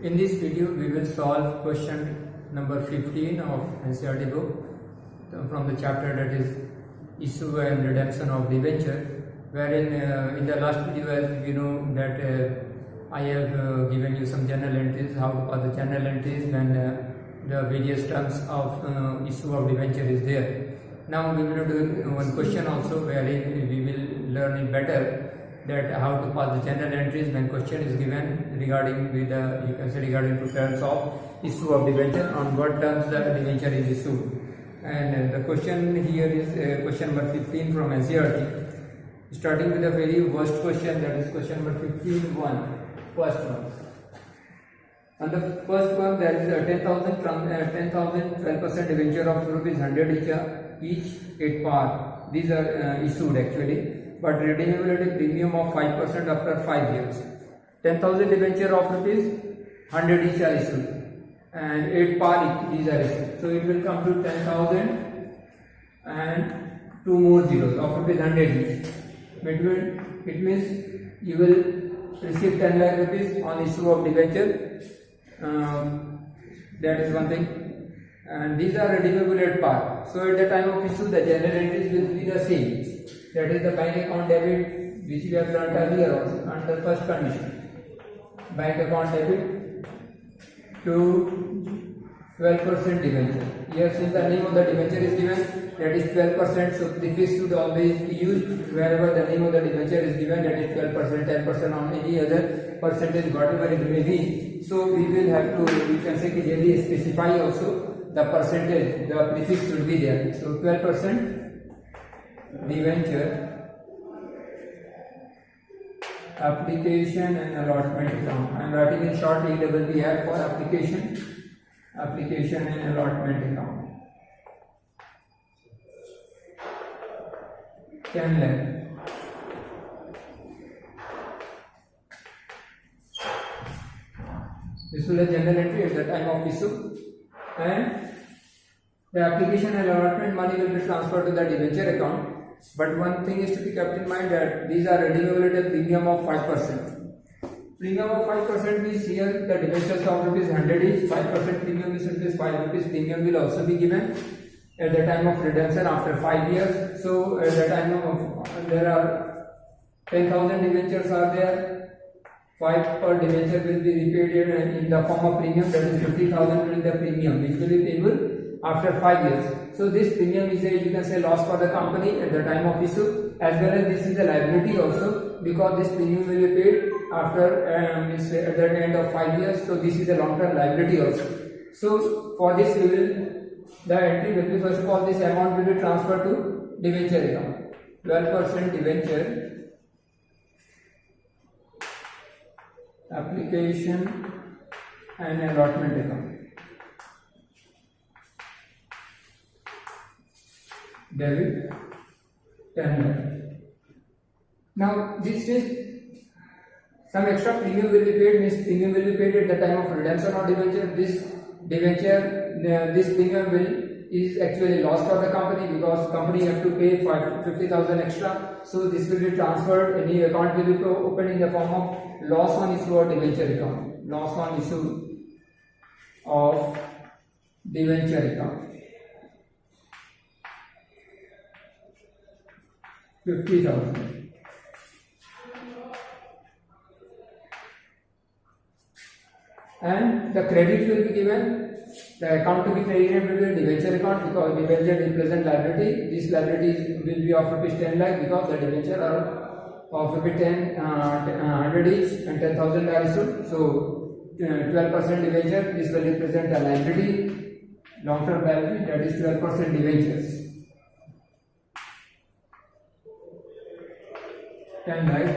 In this video, we will solve question number 15 of NCERT book from the chapter that is issue and redemption of debenture, wherein in the last video, as you know, that I have given you some journal entries, how to pass the journal entries when the various terms of issue of debenture is there. Now we will do one question also, wherein we will learn it better, that how to pass the journal entries when question is given regarding with you can say regarding to terms of issue of debenture, on what terms the debenture is issued. And the question here is question number 15 from NCERT, starting with the very worst question, that is question number 15.1, first one. On the first one, there is a 10,000 12% debenture of rupees 100 each at par. These are issued actually, but redeemability premium of 5% after 5 years. 10,000 debenture of rupees 100 each are issued, and 8 par these are issued. So it will come to 10,000 and 2 more zeros of rupees 100 each. It means you will receive 10 lakh rupees on issue of debenture. That is one thing. And these are redeemable at par. So at the time of issue, the journal entries will be the same. That is the bank account debit, which we have learned earlier also under first condition. Bank account debit to 12% debenture. Here, since the name of the debenture is given, that is 12%. So prefix should always be used wherever the name of the debenture is given. That is 12%, 10% on any other percentage, whatever it may be. So we will have to, we can say clearly specify also the percentage, the prefix should be there. So 12% debenture application and allotment account. I am writing in short AWBR for application and allotment account. 10 lakh. This will be a journal entry at the time of issue, and the application and allotment money will be transferred to the debenture account. But one thing is to be kept in mind, that these are redeemable at a premium of 5%. Premium of 5% means here the debentures of rupees 100 each, 5% premium is rupees 5 rupees. Premium will also be given at the time of redemption after 5 years. So at the time of there are 10,000 debentures are there. 5 per debenture will be repaid in the form of premium, that is 50,000 will be the premium which will be payable after 5 years. So this premium is a, you can say, loss for the company at the time of issue, as well as this is a liability also, because this premium will be paid after at the end of 5 years. So this is a long-term liability also. So for this we will, the entry will be, first of all, this amount will be transferred to debenture account. 12% debenture application and allotment account. Debit 10 lakh. Now this is some extra premium will be paid, means premium will be paid at the time of redemption of debenture. This debenture, this premium is actually loss for the company, because company have to pay 50,000 extra. So this will be transferred, any account will be opened in the form of loss on issue of debenture account. Loss on issue of debenture account. 50,000. And the credit will be given, the account to be credited will be debenture account, because debenture represent liability. This liability will be of rupees 10 lakh, because the debenture are of rupees 100 each and 10,000 are issued. So 12% debenture, this will represent a liability, long-term liability, that is 12% debentures. 10 lakh.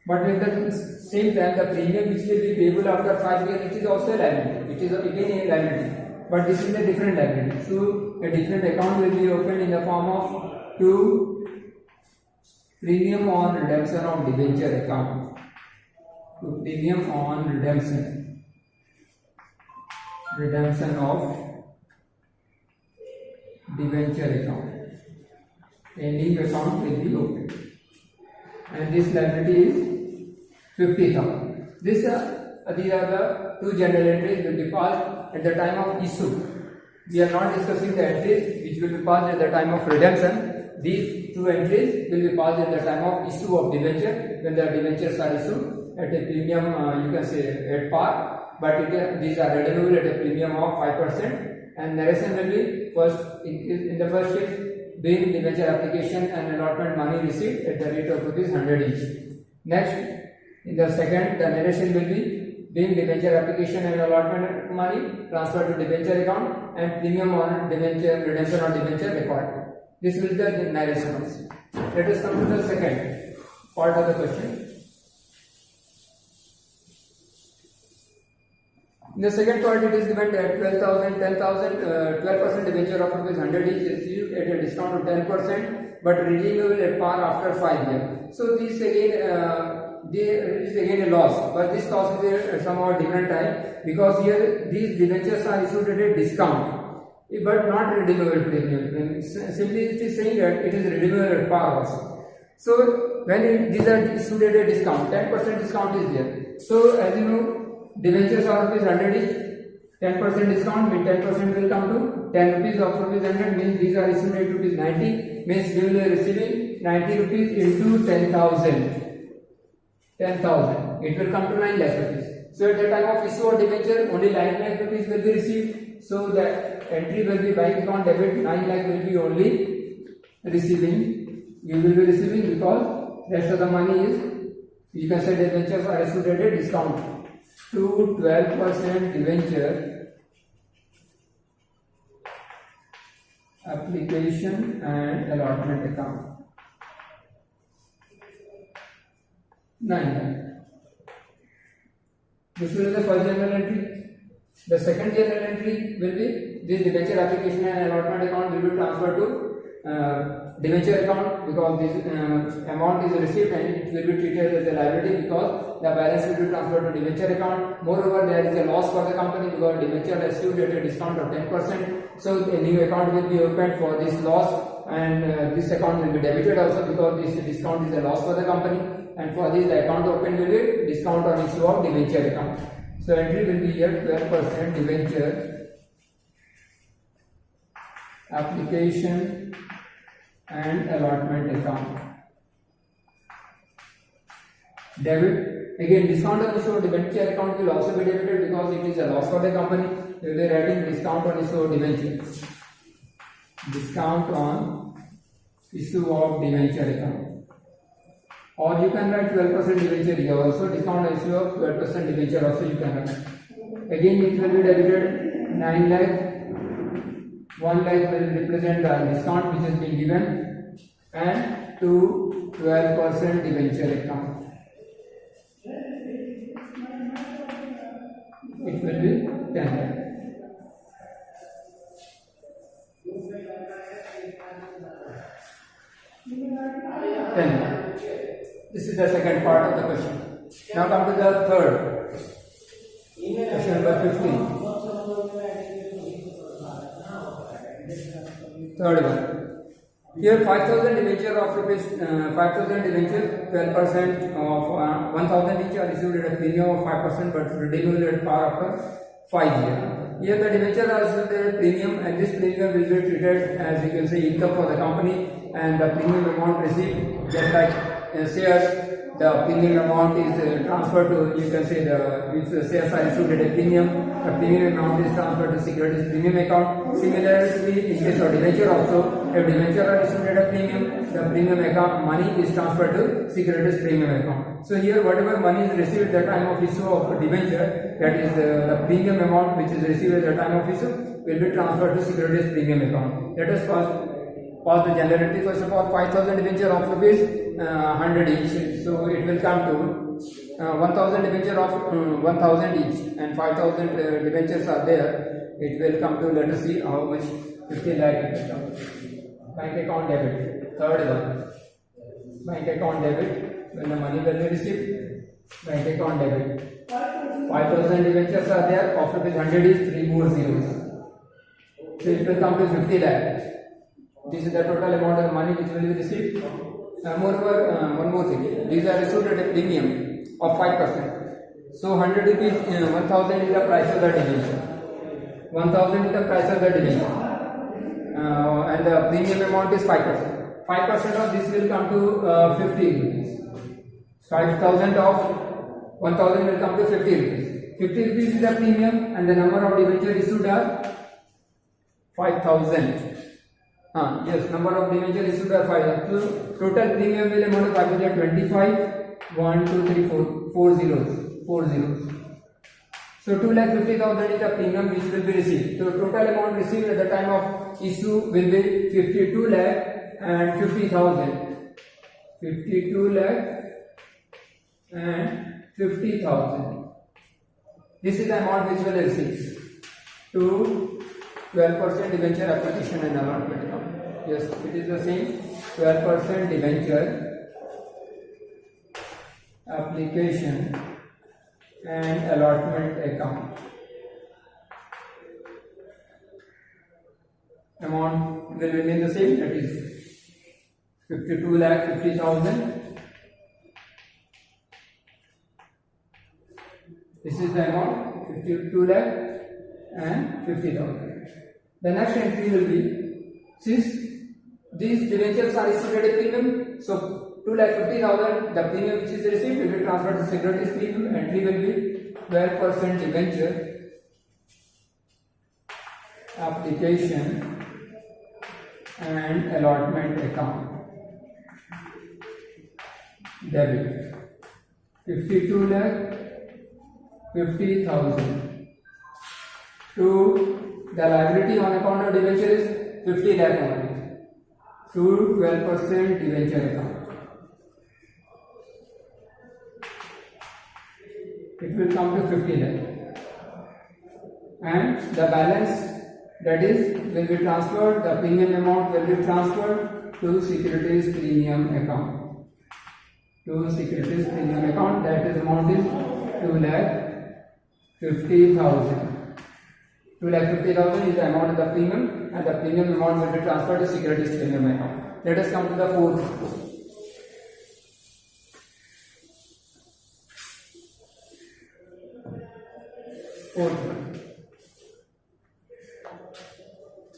But at the same time, the premium which will be payable after 5 years, it is also a liability. It is again a liability, but this is a different liability. So a different account will be opened in the form of 2 premium on redemption of debenture account. 2 premium on redemption of debenture account. A new account will be opened, and this liability is 50,000. This these are the two general entries will be passed at the time of issue. We are not discussing the entries which will be passed at the time of redemption. These two entries will be passed at the time of issue of debenture, when the debentures are issued at a premium, you can say at par, but these are redeemable at a premium of 5%. And narration will be first in the first case, being debenture application and allotment money received at the rate of ₹100 each. Next, in the second, the narration will be being debenture application and allotment money transferred to debenture account and premium on debenture redemption or debenture record. This will be the narration. Let us come to the second part of the question. In the second part, it is given that 12,000, 10,000, 12% debenture of ₹100 each is received at a discount of 10%, but redeemable at par after 5 years. So this is again a loss, but this loss is a somewhat different type, because here these debentures are issued at a discount, but not redeemable premium. Simply it is saying that it is redeemable at par also. So when these are issued at a discount, 10% discount is there. So as you know, debentures are ₹100 each, 10% discount means 10% will come to 10 rupees of ₹100, means these are issued at ₹90, means we will be receiving 90 rupees into 10,000. 10,000. It will come to 9 lakh rupees. So at the time of issue of debenture, only 9 lakh rupees will be received. So the entry will be bank account debit, 9 lakh will be only receiving. You will be receiving because rest of the money is, you can say debentures are issued at a discount to 12% debenture application and allotment account. 9 lakh. This will be the first general entry. The second general entry will be this debenture application and allotment account will be transferred to debenture account, because this amount is received and it will be treated as a liability because the balance will be transferred to debenture account. Moreover, there is a loss for the company because debenture is issued at a discount of 10%. So a new account will be opened for this loss, and this account will be debited also because this discount is a loss for the company. And for this, the account open will be discount on issue of debenture account. So entry will be here 12% debenture application and allotment account. Debit, again discount on issue of debenture account will also be debited because it is a loss for the company. We will be writing discount on issue of debenture. Discount on issue of debenture account. Or you can write 12% debenture here also, discount issue of 12% debenture also you can write. Again it will be debited 9 lakh, 1 lakh will represent the discount which has been given, and to 12% debenture account. It will be 10 lakh. This is the second part of the question. Now come to the third. Question number 15. Third one. Here 5,000 debenture of rupees 5,000 debenture, 12% of 1,000 each are issued at a premium of 5%, but redeemable at par after 5 years. Here the debenture are issued at a premium, and this premium will be treated as, you can say, income for the company, and the premium amount received, just like shares, the premium amount is transferred to, you can say, if the shares are issued at a premium, the premium amount is transferred to securities premium account. Similarly, in case of debenture also, if debenture are issued at a premium, the premium account money is transferred to securities premium account. So here whatever money is received at the time of issue of debenture, that is the premium amount which is received at the time of issue, will be transferred to securities premium account. Let us first the general entry. First of all, 5,000 debenture of rupees 100 each. So it will come to 1,000 debenture of 1,000 each, and 5,000 debentures are there. It will come to, let us see how much, 50 lakh it will come. Bank account debit. Third one. Bank account debit. When the money will be received, bank account debit. 5,000 debentures are there. Of rupees 100 is 3 more zeros. So it will come to 50 lakh. This is the total amount of money which will be received. Moreover, one more thing, these are issued at a premium of 5%. So 100 rupees, 1000 is the price of the debenture. 1000 is the price of the debenture. And the premium amount is 5%. 5% of this will come to 50 rupees. 5,000 of 1000 will come to 50 rupees. 50 rupees is the premium and the number of debentures issued are 5,000. Yes, number of debentures issued are 5,000. So total premium will amount to 5,025. 1, 2, 3, 4 zeros. 4 zeros. So 2,50,000 is the premium which will be received. So total amount received at the time of issue will be 52 lakh and 50,000. 52 lakh and 50,000. This is the amount which will receive to 12% debenture application and allotment account. Yes, it is the same 12% debenture application and allotment account. Amount will remain the same, that is 52 lakh 50,000. This is the amount 52 lakh and 50,000. The next entry will be, since these debentures are issued at a premium, so 2,50,000, the premium which is received will be transferred to securities premium. Entry will be 12% debenture application and allotment account. Debit 52 lakh 50,000 to the liability on account of debenture is 50 lakh only to 12% debenture account. It will come to 50 lakh and the balance, that is, will be transferred, the premium amount will be transferred to securities premium account. To securities premium account, that is amount is 2,50,000. 2,50,000 is the amount of the premium and the premium amount will be transferred to securities premium account. Let us come to the fourth. Fourth one.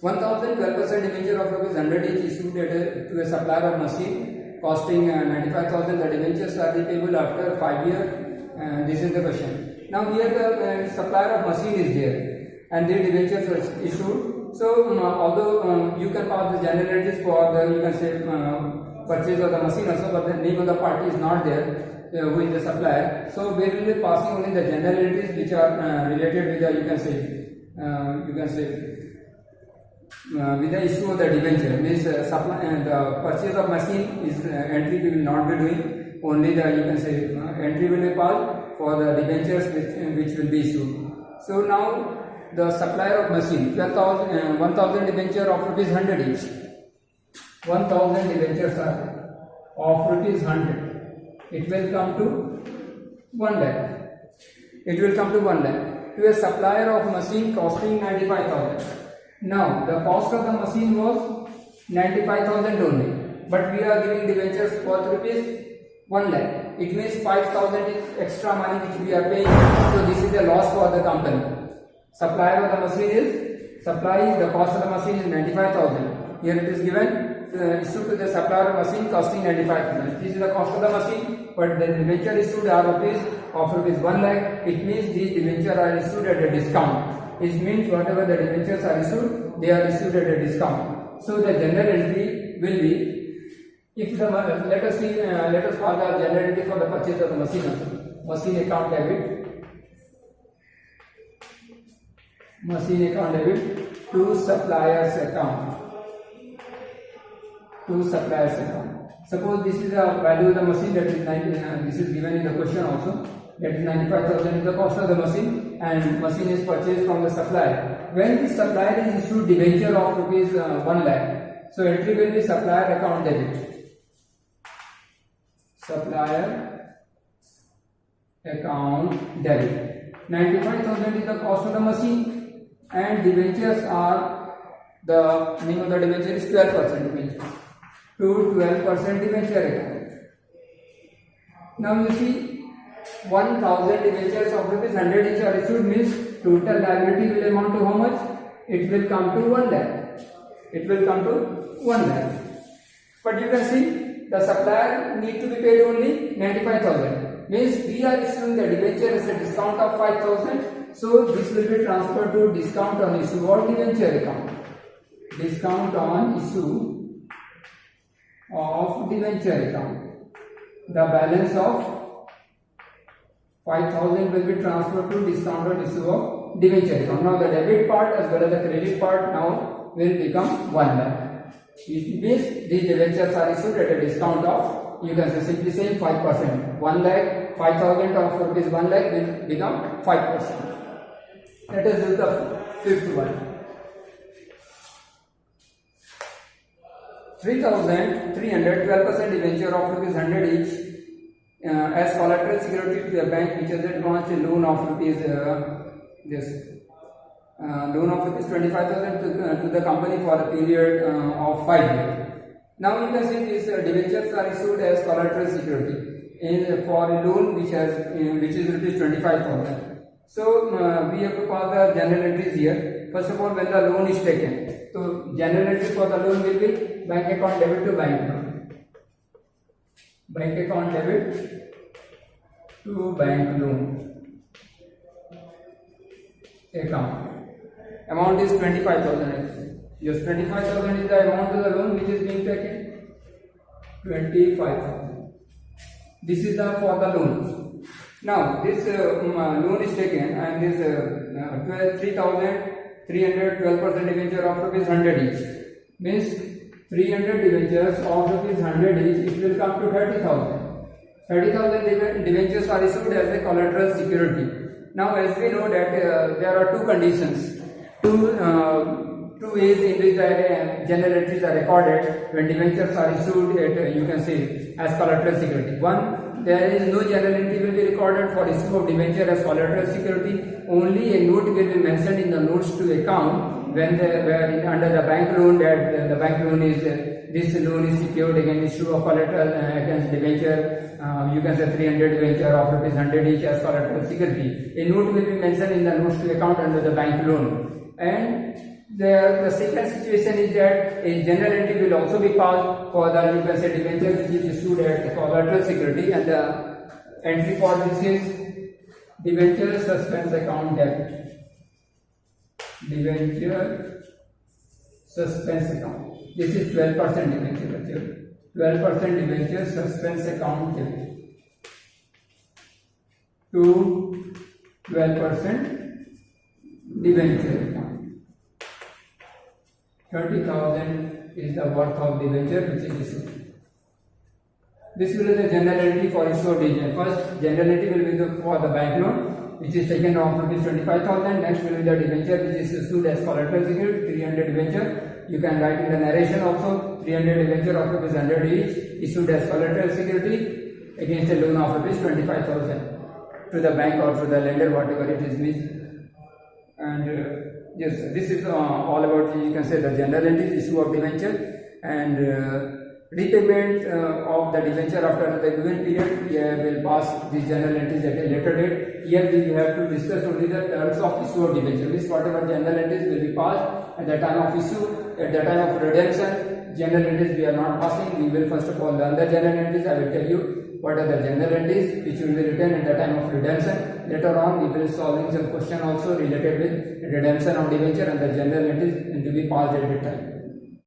1,000 12% debenture of rupees 100 each issued to a supplier of machine costing 95,000. The debentures are repayable after 5 years. This is the question. Now here the supplier of machine is there and the debentures were issued. So although you can pass the generalities for the, you can say, purchase of the machine also, but the name of the party is not there. Who is the supplier? So we will be passing only the generalities which are related with the, you can say with the issue of the debenture. Means the purchase of machine is entry we will not be doing. Only the, you can say, entry will be passed for the debentures which will be issued. So now the supplier of machine 1,000 debenture of rupees 100 each. 1,000 debentures are of rupees 100. It will come to 1 lakh. It will come to 1 lakh to a supplier of machine costing 95,000. Now the cost of the machine was 95,000 only, but we are giving debentures worth rupees 1 lakh. It means 5,000 is extra money which we are paying. So this is a loss for the company. Supplier of the machine is supplying, the cost of the machine is 95,000. Here it is given. Issued to the supplier of machine costing 95,000. This is the cost of the machine, but the debenture issued are of rupees 1 lakh. It means these debentures are issued at a discount. It means whatever the debentures are issued, they are issued at a discount. So the general entry will be, if the let us call the general entry for the purchase of the machine also. Machine account debit. Machine account debit to supplier's account. To supplier's account. Suppose this is the value of the machine, that is 90, this is given in the question also, that is 95,000 is the cost of the machine and machine is purchased from the supplier. When the supplier is issued debenture of rupees 1 lakh, so entry will be supplier account debit. Supplier account debit. 95,000 is the cost of the machine and debentures are, the name of the debenture is 12% debenture. To 12% debenture account. Now you see 1000 debentures of rupees 100 each are issued, means total liability will amount to how much? It will come to 1 lakh. It will come to 1 lakh. But you can see the supplier need to be paid only 95,000. Means we are issuing the debenture as a discount of 5,000. So this will be transferred to discount on issue or debenture account. Discount on issue of debenture account. The balance of 5,000 will be transferred to discount on issue of debenture account. Now the debit part as well as the credit part now will become 1 lakh. It means these debentures are issued at a discount of, you can say simply say 5%. 1 lakh, 5,000 of rupees 1 lakh will become 5%. Let us do the fifth one. 3,300, 12% debenture of rupees 100 each as collateral security to a bank which has advanced a loan of rupees loan of rupees 25,000 to the company for a period of 5 years. Now you can see these debentures are issued as collateral security for a loan which is rupees 25,000. So we have to call the general entries here. First of all, when the loan is taken, so general entry for the loan will be bank account debit to bank loan. Bank account debit to bank loan account. Amount is 25,000. Yes, 25,000 is the amount of the loan which is being taken. 25,000. This is the for the loan. Now this loan is taken and this 3,300 12% debenture of rupees 100 each means 300 debentures of rupees 100 each, it will come to 30,000. 30,000 debentures are issued as a collateral security. Now as we know that there are two conditions, two ways in which the general entries are recorded when debentures are issued at, you can say, as collateral security. One, there is no general entry will be recorded for issue of debenture as collateral security. Only a note will be mentioned in the notes to account when under the bank loan that the bank loan is this loan is secured against issue of collateral against debenture. You can say 300 debenture of rupees 100 each as collateral security. A note will be mentioned in the notes to account under the bank loan. And the second situation is that a general entry will also be passed for the, you can say, debenture which is issued at collateral security, and the entry for this is debenture suspense account debit. Debenture suspense account. This is 12% debenture. 12% debenture suspense account debit to 12% debenture account. 30,000 is the worth of debenture which is issued. This will be the general entry for issue of debenture. First, general entry will be for the bank loan which is taken of rupees 25,000. Next will be the debenture which is issued as collateral security, 300 debenture. You can write in the narration also 300 debenture of rupees 100 each issued as collateral security against a loan of rupees 25,000 to the bank or to the lender, whatever it is means. And yes, this is all about, you can say, the general entries, issue of debenture, and repayment of the debenture after the given period. We will pass these general entries at a later date. Here we have to discuss only the terms of issue of debenture. Means whatever general entries will be passed at the time of issue, at the time of redemption. General entries we are not passing. We will first of all learn the general entries. I will tell you what are the general entries which will be written at the time of redemption. Later on we will solving some question also related with redemption of debenture and the general entries to be passed at the time.